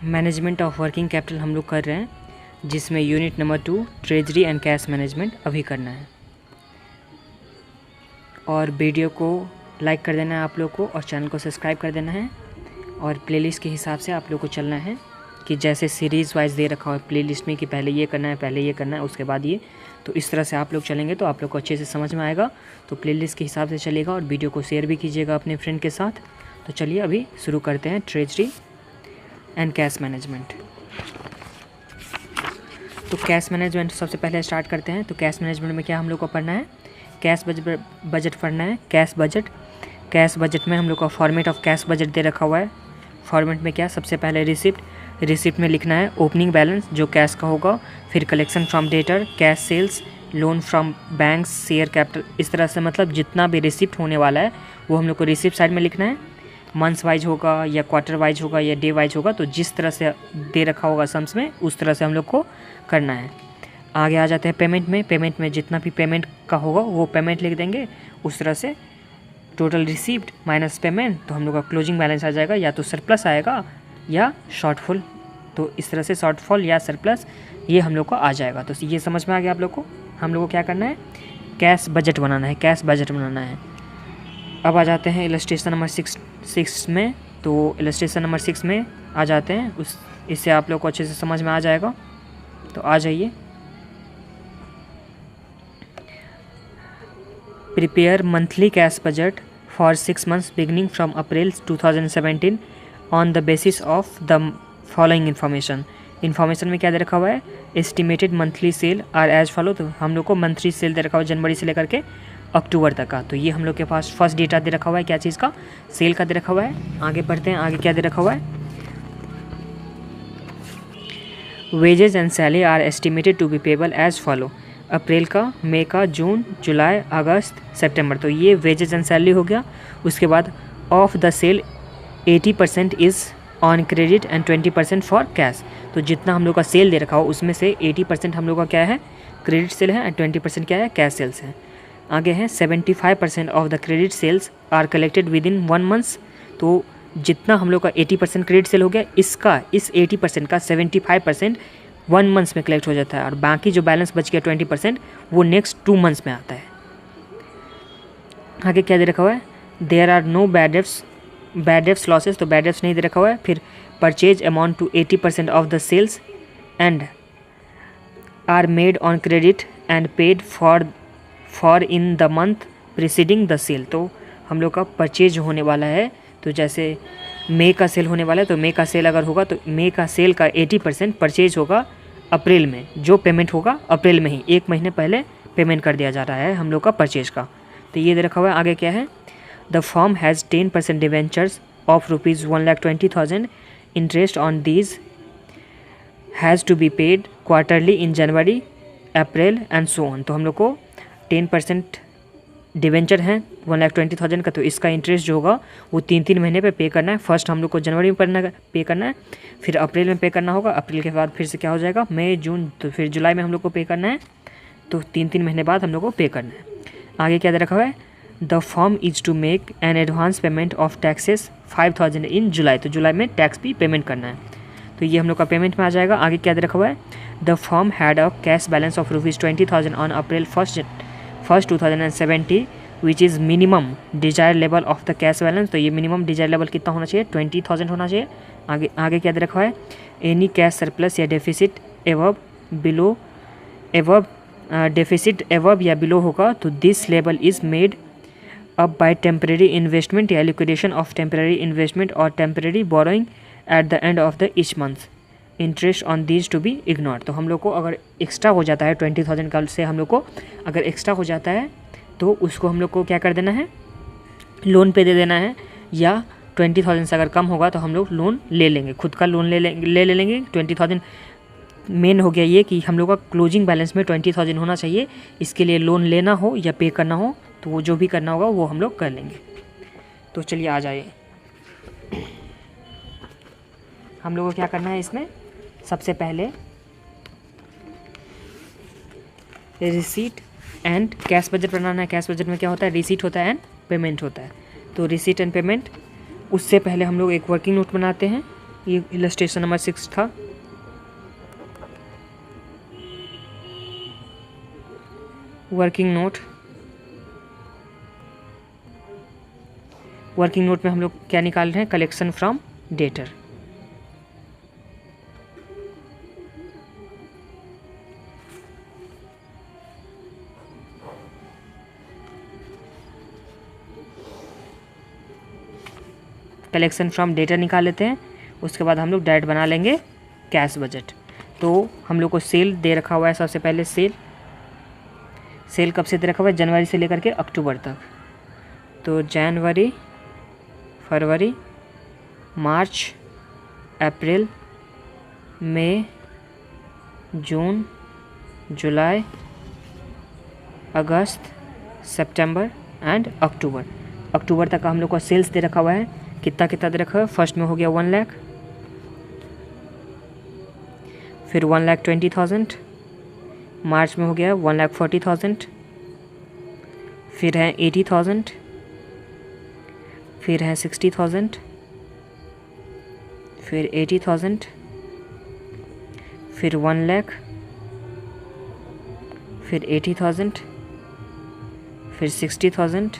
Management of working capital हम लोग कर रहे हैं, जिसमें unit number 2 treasury and cash management अभी करना है। और वीडियो को लाइक कर देना है आप लोग को, और चैनल को सब्सक्राइब कर देना है। और प्लेलिस्ट के हिसाब से आप लोग को चलना है कि जैसे सीरीज़ वाइज दे रखा हो प्लेलिस्ट में कि पहले ये करना है, पहले ये करना है, उसके बाद ये। तो इस तरह से आप लोग चलेंगे तो आप लोग को अच्छे से समझ में आएगा। तो प्लेलिस्ट के हिसाब से चलेगा, और वीडियो को शेयर भी कीजिएगा अपने फ्रेंड के साथ। तो चलिए अभी शुरू करते हैं ट्रेजरी एंड कैश मैनेजमेंट। तो कैश मैनेजमेंट सबसे पहले स्टार्ट करते हैं। तो कैश मैनेजमेंट में क्या हम लोग को पढ़ना है, कैश बजट पढ़ना है। कैश बजट में हम लोग का फॉर्मेट ऑफ कैश बजट दे रखा हुआ है। फॉर्मेट में क्या, सबसे पहले रिसिप्ट में लिखना है ओपनिंग बैलेंस जो कैश का होगा, फिर collection from debtor, cash sales, loan from banks, share capital. इस तरह से मतलब जितना भी रिसिप्ट होने वाला है वो हम लोग को रिसिप्ट साइड में लिखना है। मंथ्स वाइज होगा या क्वार्टर वाइज होगा या डे वाइज होगा, तो जिस तरह से दे रखा होगा सम्स में उस तरह से हम लोग को करना है। आगे आ जाते हैं पेमेंट में। पेमेंट में जितना भी पेमेंट का होगा वो पेमेंट लिख देंगे। उस तरह से टोटल रिसीप्ट माइनस पेमेंट, तो हम लोग का क्लोजिंग बैलेंस आ जाएगा, या तो सरप्लस आएगा या शॉर्टफॉल। तो इस तरह से शॉर्टफॉल या सरप्लस ये हम लोग को आ जाएगा। तो ये समझ में आ गया आप लोग को। हम लोग को क्या करना है, कैश बजट बनाना है, कैश बजट बनाना है। अब आ जाते हैं इलस्ट्रेशन नंबर 6 में। तो इलस्ट्रेशन नंबर 6 में आ जाते हैं, इससे आप लोग को अच्छे से समझ में आ जाएगा। तो आ जाइए। Prepare monthly cash budget for 6 months beginning from April 2017 on the basis of the following information में क्या दे रखा हुआ है, estimated monthly sale are as follow. तो हम लोग को मंथली सेल दे रखा हुआ है जनवरी से लेकर के अक्टूबर तक का। तो ये हम लोग के पास फर्स्ट डेटा दे रखा हुआ है, क्या चीज़ का, सेल का दे रखा हुआ है। आगे बढ़ते हैं, आगे क्या दे रखा हुआ है, wages and salary are estimated to be payable as follow. April का, मई का, जून, जुलाई, अगस्त, सितंबर। तो ये वेजेज एंड सैलरी हो गया। उसके बाद of the sale 80% is on credit and 20% for cash. तो जितना हम लोग का सेल दे रखा हो उसमें से 80% हम लोग का क्या है, क्रेडिट सेल है, एंड 20% क्या है, कैश सेल्स है। आगे है 75% of the credit sales are collected within 1 month। तो जितना हम लोग का 80% क्रेडिट सेल हो गया, इस 80% का 75% 1 month में कलेक्ट हो जाता है, और बाकी जो बैलेंस बच गया 20% वो नेक्स्ट 2 months में आता है। आगे क्या दे रखा हुआ है, there are no bad debts losses. तो बैड डेप्स नहीं दे रखा हुआ है। फिर purchase amount to 80% of the sales and are made on credit and paid for in the month preceding the sale. तो हम लोग का परचेज होने वाला है, तो जैसे मई का सेल होने वाला है, तो मई का सेल अगर होगा तो मई का सेल का 80% परचेज होगा अप्रैल में। जो पेमेंट होगा अप्रैल में ही, 1 महीने पहले पेमेंट कर दिया जा रहा है हम लोग का परचेज का। तो ये दे रखा हुआ है। आगे क्या है, the firm has 10% debentures of ₹1,20,000। Interest on these has to be paid quarterly in January, April and so on. तो हम लोग को 10% डिवेंचर हैं 1,20,000 का, तो इसका इंटरेस्ट जो होगा वो 3 महीने पे पे करना है। फर्स्ट हम लोग को जनवरी में पे करना है, फिर अप्रैल में पे करना होगा, अप्रैल के बाद फिर से क्या हो जाएगा, मई, जून, तो फिर जुलाई में हम लोग को पे करना है। तो 3 महीने बाद हम लोग को पे करना है। आगे क्या दे रखा हुआ है, the firm is to make an advance payment of taxes 5,000 in July. तो जुलाई में टैक्स भी पेमेंट करना है, तो ये हम लोग का पेमेंट में आ जाएगा। आगे क्या दे रखा हुआ है, the firm had a cash balance of ₹20,000 on April 1, 2070 which is minimum desire level of the cash balance. तो ये मिनिमम डिजायर लेवल कितना होना चाहिए, 20,000 होना चाहिए। आगे क्या दे रखा है, एनी कैश सरप्लस या डेफिसिट डेफिसिट एवब या बिलो होगा, तो this level is made up by temporary investment या लिक्विडेशन ऑफ टेम्परेरी इन्वेस्टमेंट और temporary borrowing at the end of the each month. Interest on these to be ignore. तो हम लोग को अगर एक्स्ट्रा हो जाता है 20,000 का से, हम लोग को अगर एक्स्ट्रा हो जाता है तो उसको हम लोग को क्या कर देना है, लोन पे दे देना है, या 20,000 से अगर कम होगा तो हम लोग लोन ले लेंगे, खुद का लोन ले लेंगे। 20,000 मेन हो गया ये कि हम लोग का क्लोजिंग बैलेंस में 20,000 होना चाहिए। इसके लिए लोन लेना हो या पे करना हो तो वो जो भी करना होगा वो हम लोग कर लेंगे। तो चलिए आ जाइए, हम लोग को क्या करना है इसमें, सबसे पहले रिसीट एंड कैश बजट बनाना है। कैश बजट में क्या होता है, रिसीट होता है एंड पेमेंट होता है। तो रिसीट एंड पेमेंट, उससे पहले हम लोग एक वर्किंग नोट बनाते हैं। ये इलस्ट्रेशन नंबर 6 था। वर्किंग नोट, वर्किंग नोट में हम लोग क्या निकाल रहे हैं, collection from debtor. Collection from debtor निकाल लेते हैं, उसके बाद हम लोग डायरेक्ट बना लेंगे कैश बजट। तो हम लोग को सेल दे रखा हुआ है, सबसे पहले सेल कब से दे रखा हुआ है, जनवरी से लेकर के अक्टूबर तक। तो जनवरी, फरवरी, मार्च, अप्रैल, मई, जून, जुलाई, अगस्त, सितंबर एंड अक्टूबर। अक्टूबर तक का हम लोग को सेल्स दे रखा हुआ है। कितना दे रखा है, फर्स्ट में हो गया 1 लाख, फिर 1,20,000, मार्च में हो गया 1,40,000, फिर है 80,000, फिर है 60,000, फिर 80,000, फिर 1 लाख, फिर 80,000, फिर 60,000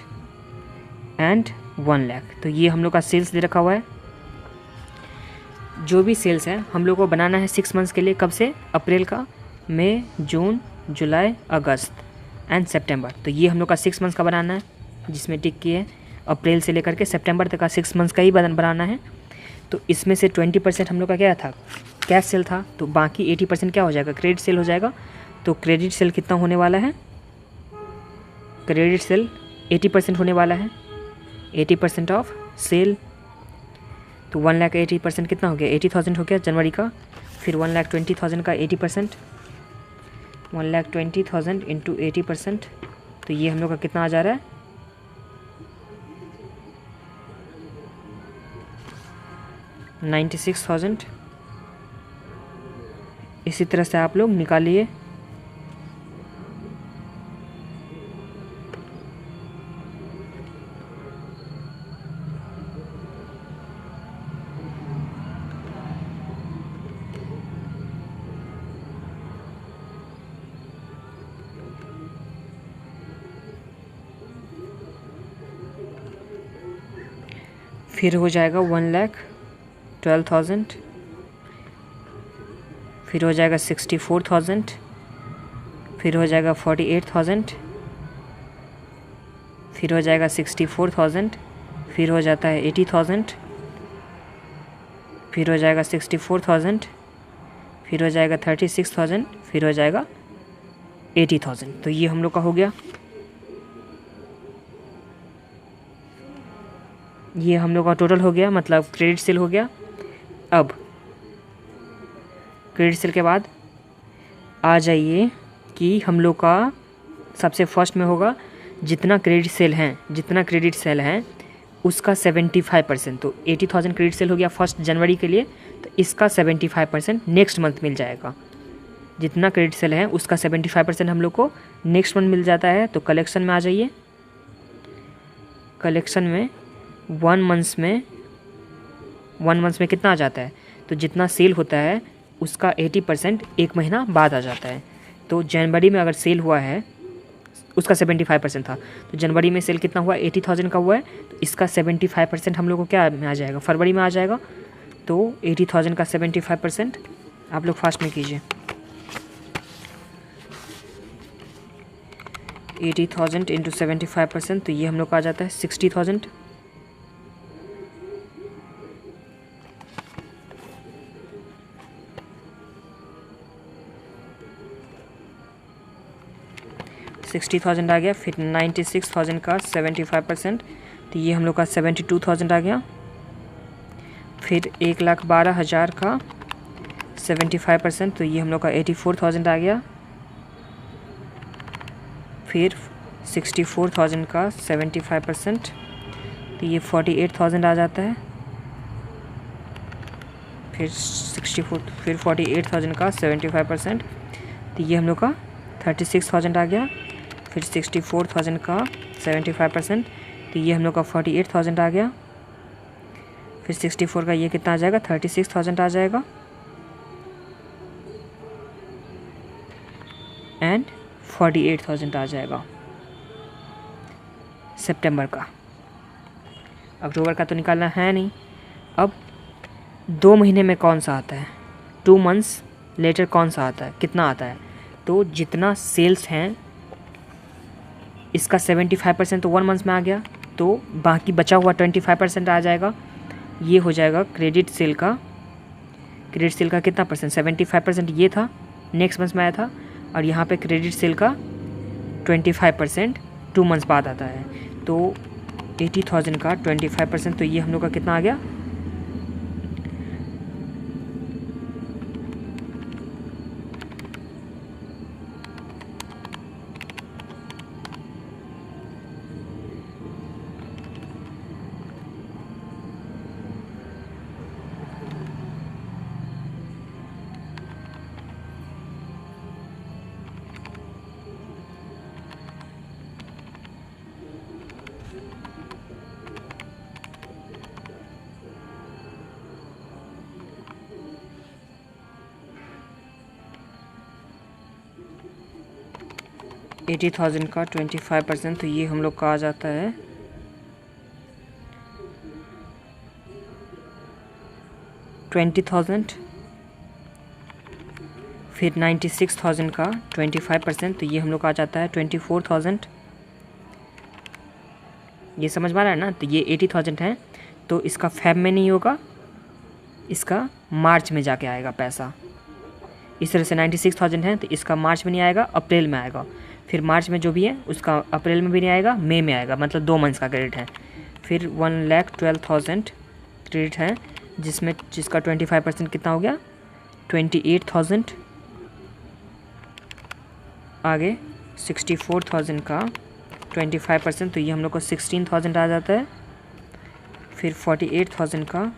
एंड 1 लाख। तो ये हम लोग का सेल्स दे रखा हुआ है। जो भी सेल्स है हम लोग को बनाना है 6 मंथ्स के लिए। कब से, अप्रैल का, मई, जून, जुलाई, अगस्त एंड सितंबर। तो ये हम लोग का 6 मंथ्स का बनाना है, जिसमें टिक की है अप्रैल से लेकर के सितंबर तक का 6 मंथ्स का ही बनाना है। तो इसमें से 20% हम लोग का क्या था, कैश सेल था। तो बाकी 80% क्या हो जाएगा, क्रेडिट सेल हो जाएगा। तो क्रेडिट सेल कितना होने वाला है, क्रेडिट सेल 80% होने वाला है, 80% ऑफ सेल। तो 1,80,000 कितना हो गया, 80,000 हो गया जनवरी का। फिर 1,20,000 का 80%, 1,20,000 इंटू 80%। तो ये हम लोग का कितना आ जा रहा है, 96,000। इसी तरह से आप लोग निकालिए। फिर हो जाएगा 1,12,000, फिर हो जाएगा 64,000, फिर हो जाएगा 48,000, फिर हो जाएगा 64,000, फिर हो जाता है 80,000, फिर हो जाएगा 64,000, फिर हो जाएगा 36,000, फिर हो जाएगा 80,000। तो ये हम लोग का हो गया। ये हम लोग का टोटल हो गया, मतलब क्रेडिट सेल हो गया। अब क्रेडिट सेल के बाद आ जाइए कि हम लोग का सबसे फर्स्ट में होगा जितना क्रेडिट सेल है उसका 75%। तो 80,000 क्रेडिट सेल हो गया फर्स्ट जनवरी के लिए, तो इसका 75% नेक्स्ट मंथ मिल जाएगा। जितना क्रेडिट सेल है उसका 75% हम लोग को नेक्स्ट मंथ मिल जाता है। तो कलेक्शन में आ जाइए, कलेक्शन में 1 मंथ्स में कितना आ जाता है, तो जितना सेल होता है उसका 80% एक महीना बाद आ जाता है। तो जनवरी में अगर सेल हुआ है, उसका 75% था, तो जनवरी में सेल कितना हुआ, 80,000 का हुआ है। तो इसका 75% हम लोग को क्या में आ जाएगा, फरवरी में आ जाएगा। तो 80,000 का 75% आप लोग फास्ट में कीजिए। 80,000 इंटू 75%, तो ये हम लोग का आ जाता है 60,000। 60,000 आ गया। फिर 96,000 का 75%, तो ये हम लोग का 72,000 आ गया। फिर 1,12,000 का 75%, तो ये हम लोग का 84,000 आ गया। फिर 64,000 का 75%, तो ये 48,000 आ जाता है। फिर 48,000 का 75%, तो ये हम लोग का 36,000 आ गया। फिर 64,000 का 75%, तो ये हम लोग का 48,000 आ गया। फिर 64 का ये कितना आ जाएगा, 36,000 आ जाएगा, एंड 48,000 आ जाएगा सितंबर का। अक्टूबर का तो निकालना है नहीं। अब 2 महीने में कौन सा आता है, 2 मंथ्स लेटर कौन सा आता है, कितना आता है, तो जितना सेल्स हैं इसका 75% तो 1 मंथ में आ गया, तो बाकी बचा हुआ 25% आ जाएगा। ये हो जाएगा क्रेडिट सेल का। क्रेडिट सेल का कितना परसेंट, 75% ये था, नेक्स्ट मंथ में आया था, और यहाँ पे क्रेडिट सेल का 25% 2 मंथ्स बाद आता है। तो 80,000 का 25%, तो ये हम लोग का कितना आ गया, 80,000 का 25%, तो ये हम लोग का आ जाता है 20,000। फिर 96,000 का 25%, तो ये हम लोग का आ जाता है 24,000। ये समझ में आ रहा है ना। तो ये 80,000 है, तो इसका फेब में नहीं होगा, इसका मार्च में जाके आएगा पैसा। इस तरह से 96,000 है, तो इसका मार्च में नहीं आएगा, अप्रैल में आएगा। फिर मार्च में जो भी है उसका अप्रैल में भी नहीं आएगा, मई में आएगा, मतलब 2 मंथ्स का क्रेडिट है। फिर 1,12,000 क्रेडिट है, जिसका 25% कितना हो गया, 28,000। आगे 64,000 का 25%, तो ये हम लोग को 16,000 आ जाता है। फिर 48,000 का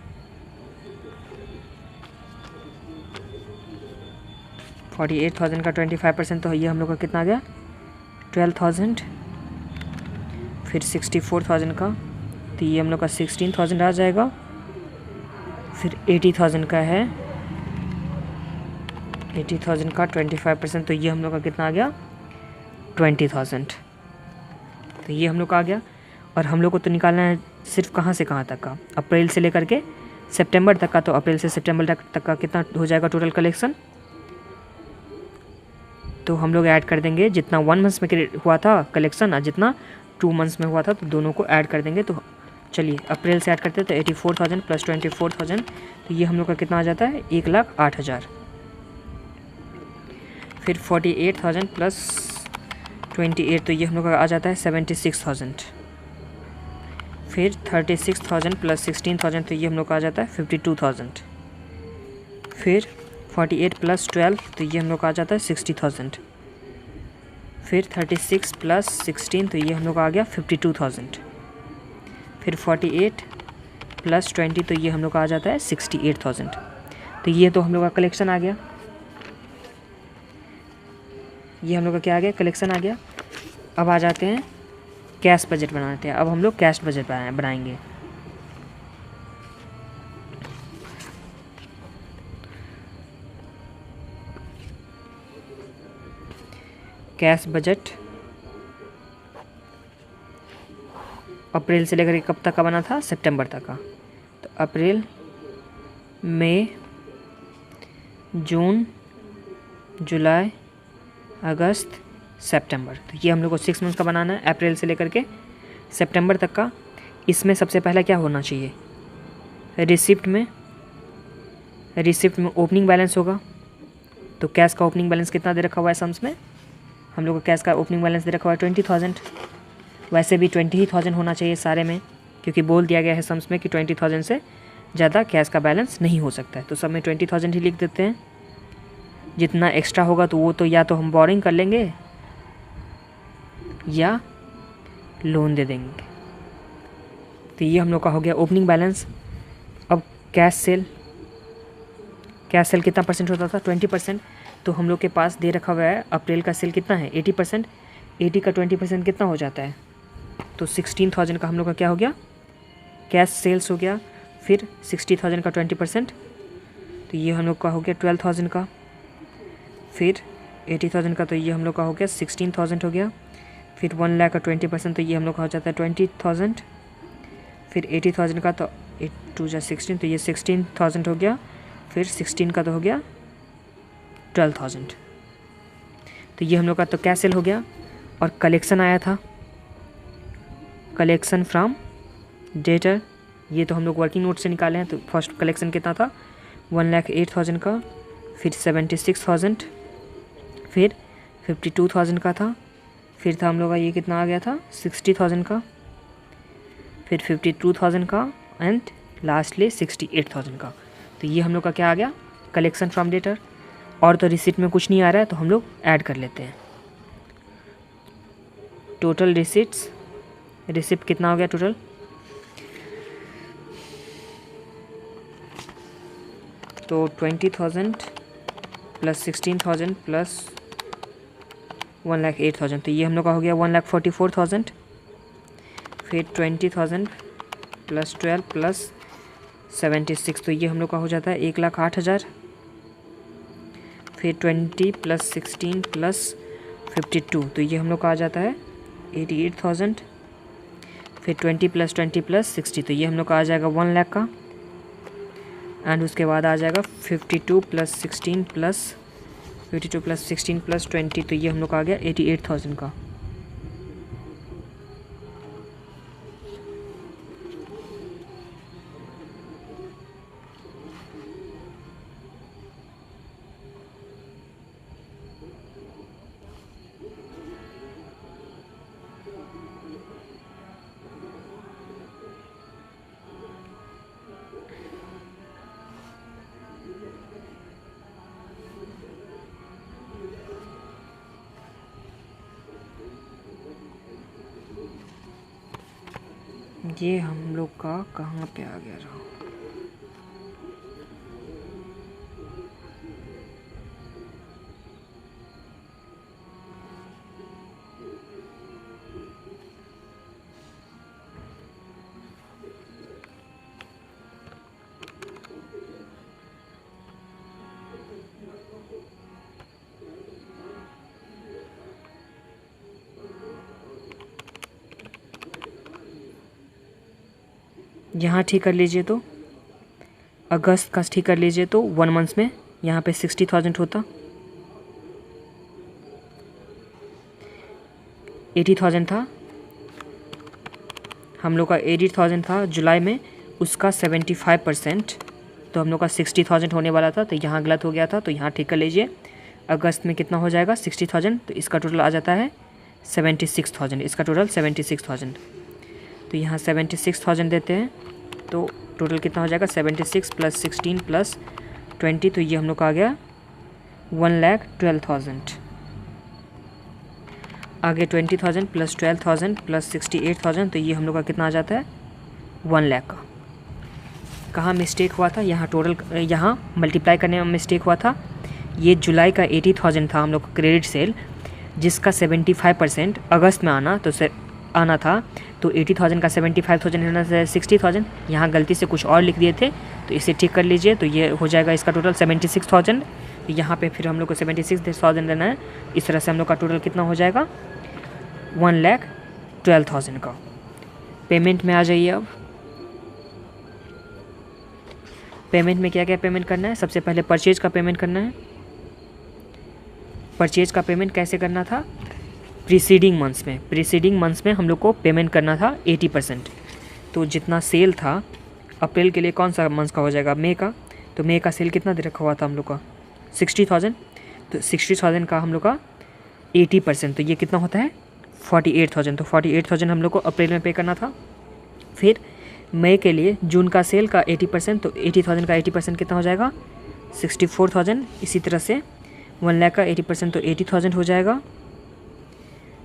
25%, तो ये हम लोग का कितना आ गया, 12,000। फिर 64,000 का, तो ये हम लोग का 16,000 आ जाएगा। फिर 80,000 का है, 80,000 का 25%, तो ये हम लोग का कितना आ गया, 20,000। तो ये हम लोग का आ गया। और हम लोग को तो निकालना है सिर्फ कहाँ से कहाँ तक का, अप्रैल से लेकर के सितंबर तक का। तो अप्रैल से सितंबर तक का कितना हो जाएगा टोटल कलेक्शन, तो हम लोग ऐड कर देंगे जितना 1 मंथ में हुआ था कलेक्शन और जितना 2 मंथ्स में हुआ था, तो दोनों को ऐड कर देंगे। तो चलिए अप्रैल से ऐड करते हैं, तो 84,000 प्लस 24,000, तो ये हम लोग का कितना आ जाता है, 1,08,000। फिर 48,000 प्लस 28, तो ये हम लोग का आ जाता है 76,000। फिर 36,000 प्लस 16,000, तो ये हम लोग का आ जाता है 52,000। फिर 48 प्लस 12, तो ये हम लोग का आ जाता है 60,000। फिर 36 प्लस 16, तो ये हम लोग का आ गया 52,000। फिर 48 प्लस 20, तो ये हम लोग का आ जाता है 68,000। तो ये तो हम लोग का कलेक्शन आ गया, ये हम लोग का क्या आ गया, कलेक्शन आ गया। अब आ जाते हैं कैश बजट बनाते हैं। अब हम लोग कैश बजट बनाएंगे। कैश बजट अप्रैल से लेकर कब तक का बना था, सितंबर तक का। तो अप्रैल, मई, जून, जुलाई, अगस्त, सितंबर, तो ये हम लोग को 6 मंथ का बनाना है, अप्रैल से लेकर के सितंबर तक का। इसमें सबसे पहला क्या होना चाहिए, रिसिप्ट में ओपनिंग बैलेंस होगा। तो कैश का ओपनिंग बैलेंस कितना दे रखा हुआ है सम्स में, हम लोग को कैश का ओपनिंग बैलेंस दे रखा हुआ है 20,000। वैसे भी 20,000 होना चाहिए सारे में, क्योंकि बोल दिया गया है सम्स में कि 20,000 से ज़्यादा कैश का बैलेंस नहीं हो सकता है। तो सब में 20,000 ही लिख देते हैं। जितना एक्स्ट्रा होगा तो वो तो या तो हम बोरिंग कर लेंगे या लोन दे देंगे। तो ये हम लोग का हो गया ओपनिंग बैलेंस। अब कैश सेल कितना परसेंट होता था, 20%। तो हम लोग के पास दे रखा हुआ है अप्रैल का सेल कितना है, 80%। 80 का 20% कितना हो जाता है, तो 16,000 का हम लोग का क्या हो गया, कैश सेल्स हो गया। फिर 60,000 का 20%, तो ये हम लोग का हो गया 12,000 का। फिर 80,000 का, तो ये हम लोग का हो गया 16,000 हो गया। फिर 1 लाख का 20%, तो ये हम लोग का हो जाता है 20,000। फिर 80,000 का, तो 8 2 जा 16, तो ये 16,000 हो गया। फिर 16 का तो हो गया 12,000। तो ये हम लोग का तो क्या सेल हो गया। और कलेक्शन आया था, कलेक्शन फ्रॉम डेटर, ये तो हम लोग वर्किंग नोट से निकाले हैं। तो फर्स्ट कलेक्शन कितना था 1,08,000 का। फिर 76,000, फिर 52,000 का था। फिर था हम लोग का ये कितना आ गया था 60,000 का। फिर 52,000 का एंड लास्टली 68,000 का। तो ये हम लोग का क्या आ गया कलेक्शन फ्रॉम डेटर। और तो रिसिप्ट में कुछ नहीं आ रहा है, तो हम लोग ऐड कर लेते हैं। टोटल रिसिप्ट कितना हो गया टोटल, तो 20,000 प्लस 16,000 प्लस 1,08,000, तो ये हम लोग का हो गया 1,44,000। फिर 20,000 प्लस 12 प्लस 76, तो ये हम लोग का हो जाता है 1,08,000। फिर 20 प्लस 16 प्लस 52, तो ये हम लोग का आ जाता है 88,000। फिर 20 प्लस 20 प्लस 60, तो ये हम लोग का आ जाएगा 1 लाख का। एंड उसके बाद आ जाएगा 52 प्लस 16 प्लस 52 प्लस 16 प्लस 20, तो ये हम लोग का आ गया 88,000 का। ये हम लोग का कहाँ पे आ गया रहा, यहाँ ठीक कर लीजिए। तो अगस्त का ठीक कर लीजिए, तो 1 मंथ्स में यहाँ पे 60,000 होता, 80,000 था हम लोग का, 80,000 था जुलाई में, उसका 75%, तो हम लोग का 60,000 होने वाला था। तो यहाँ गलत हो गया था, तो यहाँ ठीक कर लीजिए। अगस्त में कितना हो जाएगा 60,000, तो इसका टोटल आ जाता है 76,000, इसका टोटल 76,000। तो यहाँ 76,000 देते हैं, तो टोटल कितना हो जाएगा 76 प्लस 16 प्लस 20, तो ये हम लोग का आ गया 1,12,000। आगे 20,000 प्लस 12,000 प्लस 68,000, तो ये हम लोग का कितना आ जाता है 1 लाख का। कहाँ मिस्टेक हुआ था, यहाँ टोटल, यहाँ मल्टीप्लाई करने में मिस्टेक हुआ था। ये जुलाई का 80,000 था हम लोग का क्रेडिट सेल, जिसका 75% अगस्त में आना था। तो 80,000 का 75,000 होना से 60,000, यहाँ गलती से कुछ और लिख दिए थे, तो इसे ठीक कर लीजिए। तो ये हो जाएगा इसका टोटल 76,000। यहाँ पे फिर हम लोग को 76,000 देना है। इस तरह से हम लोग का टोटल कितना हो जाएगा 1,12,000 का। पेमेंट में आ जाइए। अब पेमेंट में क्या क्या पेमेंट करना है, सबसे पहले परचेज का पेमेंट करना है। परचेज का पेमेंट कैसे करना था, प्रीसीडिंग मंथ्स में हम लोग को पेमेंट करना था 80%। तो जितना सेल था अप्रैल के लिए, कौन सा मंथ का हो जाएगा, मई का, तो मई का सेल कितना दे रखा हुआ था हम लोग का 60,000, तो 60,000 का हम लोग का 80%, तो ये कितना होता है 48,000। तो 48,000 हम लोग को अप्रैल में पे करना था। फिर मई के लिए जून का सेल का 80%, तो 80,000 का 80% कितना हो जाएगा 64,000। इसी तरह से 1 लाख का 80%, तो 80,000 हो जाएगा।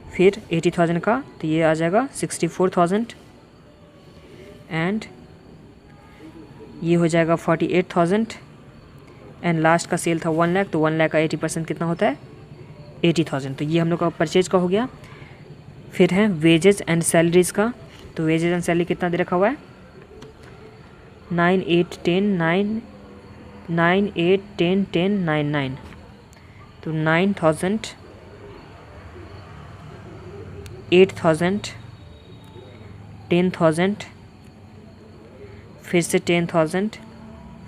फिर 80,000 का, तो ये आ जाएगा 64,000 एंड ये हो जाएगा 48,000 एंड लास्ट का सेल था 1 लाख, तो 1 लाख का 80% कितना होता है 80,000। तो ये हम लोग का परचेज का हो गया। फिर है वेजेस एंड सैलरीज़ का, तो वेजेस एंड सैलरी कितना दे रखा हुआ है 9 8 10 9 9 8 10 10 9 9, तो 9000 8000 10,000 फिर से 10,000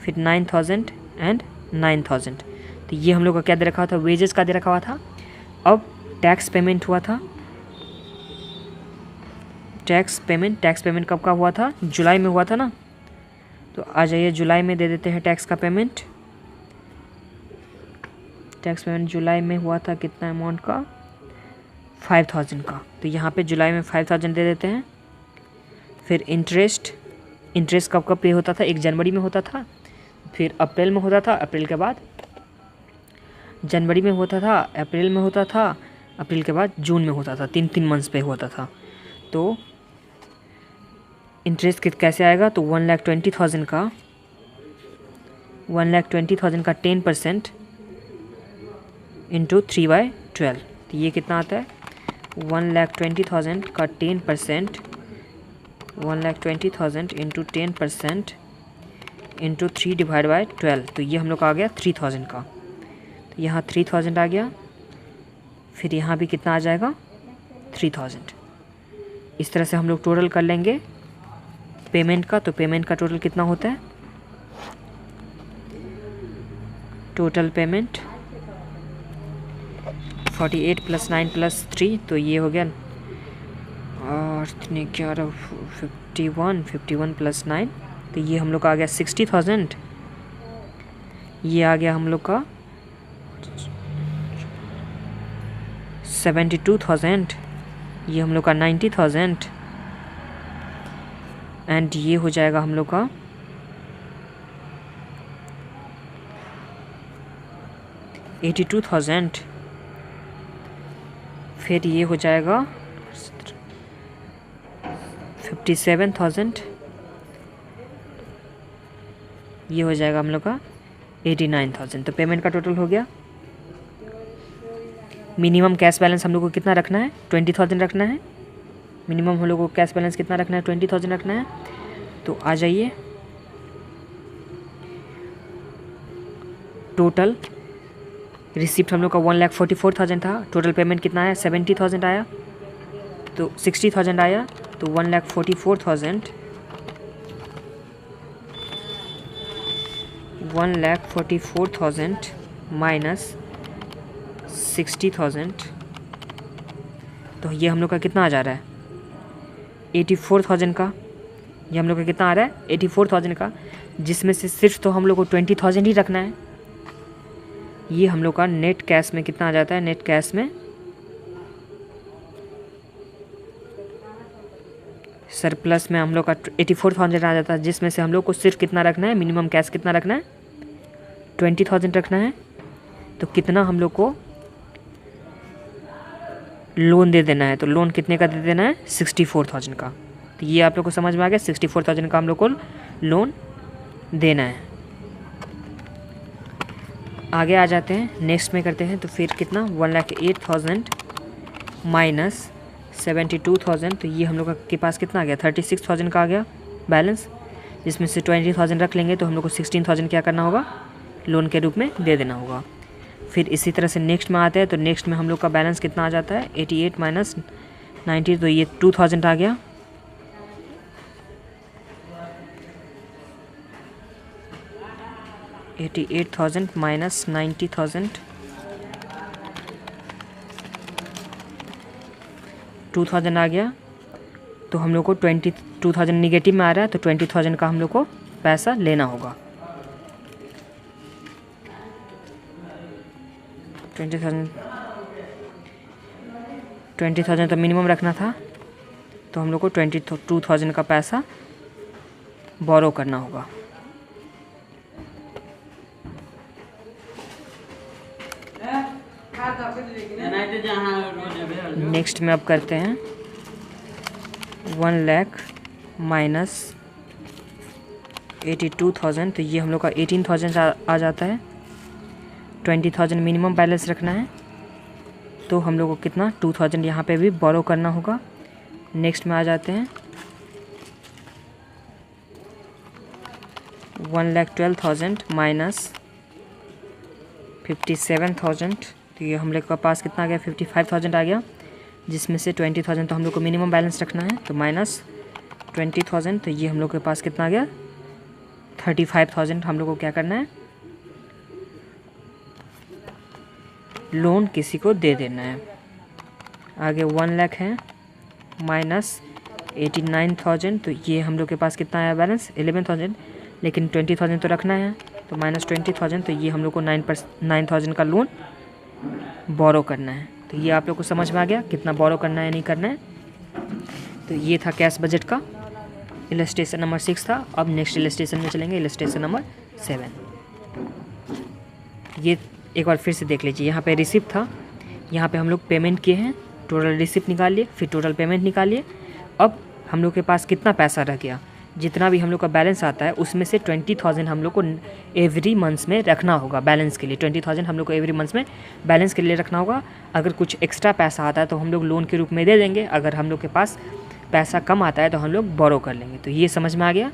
फिर 9,000 एंड 9,000। तो ये हम लोग का क्या दे रखा हुआ था, वेजेस का दे रखा हुआ था। अब टैक्स पेमेंट हुआ था, टैक्स पेमेंट कब का हुआ था, जुलाई में हुआ था ना। तो आ जाइए जुलाई में दे देते हैं टैक्स का पेमेंट। टैक्स पेमेंट जुलाई में हुआ था कितना अमाउंट का, 5,000 का। तो यहाँ पे जुलाई में 5,000 दे देते हैं। फिर इंटरेस्ट कब पे होता था, 1 जनवरी में होता था, फिर अप्रैल में होता था, अप्रैल के बाद जनवरी में होता था, अप्रैल में होता था, अप्रैल के बाद जून में होता था, 3 मंथ्स पे होता था। तो इंटरेस्ट कैसे आएगा, तो 1,20,000 का 10% इंटू 3/12। तो ये कितना आता है, 1,20,000 का 10%, 1,20,000 इंटू 10% इंटू 3/12। तो ये हम लोग का आ गया 3,000 का। तो यहाँ 3,000 आ गया, फिर यहाँ भी कितना आ जाएगा 3,000। इस तरह से हम लोग टोटल कर लेंगे पेमेंट का। तो पेमेंट का टोटल कितना होता है, टोटल पेमेंट 48 + 9 + 3, तो ये हो गया और 11 51 + 9, तो ये हम लोग का आ गया 60,000। ये आ गया हम लोग का 72,000, ये हम लोग का 90,000 एंड ये हो जाएगा हम लोग का 82,000। फिर ये हो जाएगा 57,000, ये हो जाएगा हम लोग का 89,000। तो पेमेंट का टोटल हो गया। मिनिमम कैश बैलेंस हम लोग को कितना रखना है, 20,000 रखना है। मिनिमम हम लोग को कैश बैलेंस कितना रखना है, 20,000 रखना है। तो आ जाइए, टोटल रिसिप्ट हम लोग का 1,44,000 था, टोटल पेमेंट कितना आया 70,000 आया, तो 60,000 आया, तो 1,44,000 माइनस 60,000, तो ये हम लोग का कितना आ जा रहा है 84,000 का। ये हम लोग का कितना आ रहा है 84,000 का, जिसमें से सिर्फ तो हम लोग को 20,000 ही रखना है। ये हम लोग का नेट कैश में कितना आ जाता है, नेट कैश में सरप्लस में हम लोग का 84,000 आ जाता है, जिसमें से हम लोग को सिर्फ कितना रखना है, मिनिमम कैश कितना रखना है 20,000 रखना है। तो कितना हम लोग को लोन दे देना है, तो लोन कितने का दे देना है 64,000 का। तो ये आप लोग को समझ में आ गया, 64,000 का हम लोग को लोन देना है। आगे आ जाते हैं, नेक्स्ट में करते हैं। तो फिर कितना 1,08,000 माइनस 72,000, तो ये हम लोग के पास कितना आ गया 36,000 का आ गया बैलेंस, जिसमें से 20,000 रख लेंगे, तो हम लोग को 16,000 क्या करना होगा, लोन के रूप में दे देना होगा। फिर इसी तरह से नेक्स्ट में आते हैं। तो नेक्स्ट में हम लोग का बैलेंस कितना आ जाता है 88 माइनस 90, तो ये 2,000 आ गया। $88,000 माइनस 90,000, 2,000 आ गया। तो हम लोग को 22,000 निगेटिव में आ रहा है, तो 20,000 का हम लोग को पैसा लेना होगा। 20,000 तो मिनिमम रखना था, तो हम लोग को 22,000 का पैसा बोरो करना होगा। नेक्स्ट में अब करते हैं 1 लाख माइनस 82,000, तो ये हम लोग का 18,000 आ जाता है। 20,000 मिनिमम बैलेंस रखना है, तो हम लोग को कितना 2,000 यहाँ पे भी बोरो करना होगा। नेक्स्ट में आ जाते हैं 1,12,000 माइनस 57,000, तो ये हम लोग के पास कितना आ गया, 55,000 आ गया, जिसमें से 20,000 तो हम लोग को मिनिमम बैलेंस रखना है, तो माइनस 20,000, तो ये हम लोग के पास कितना आ गया, 35,000 हम लोग को क्या करना है, लोन किसी को दे देना है। आगे 1 लाख है माइनस 89,000, तो ये हम लोग के पास कितना आया बैलेंस 11,000, लेकिन 20,000 तो रखना है, तो माइनस 20,000, तो ये हम लोग को 9,000 का लोन बोरो करना है। तो ये आप लोग को समझ में आ गया कितना बोरो करना है नहीं करना है। तो ये था कैश बजट का इलस्ट्रेशन नंबर 6 था। अब नेक्स्ट इलस्ट्रेशन में चलेंगे, इलस्ट्रेशन नंबर 7। ये एक बार फिर से देख लीजिए, यहाँ पे रिसिप्ट था, यहाँ पे हम लोग पेमेंट किए हैं, टोटल रिसिप्ट निकाल लिए, फिर टोटल पेमेंट निकालिए। अब हम लोग के पास कितना पैसा रह गया, जितना भी हम लोग का बैलेंस आता है उसमें से 20,000 हम लोग को एवरी मंथ्स में रखना होगा बैलेंस के लिए। 20,000 हम लोग को एवरी मंथ्स में बैलेंस के लिए रखना होगा। अगर कुछ एक्स्ट्रा पैसा आता है तो हम लोग लोन के रूप में दे देंगे, अगर हम लोग के पास पैसा कम आता है तो हम लोग बोरो कर लेंगे। तो ये समझ में आ गया।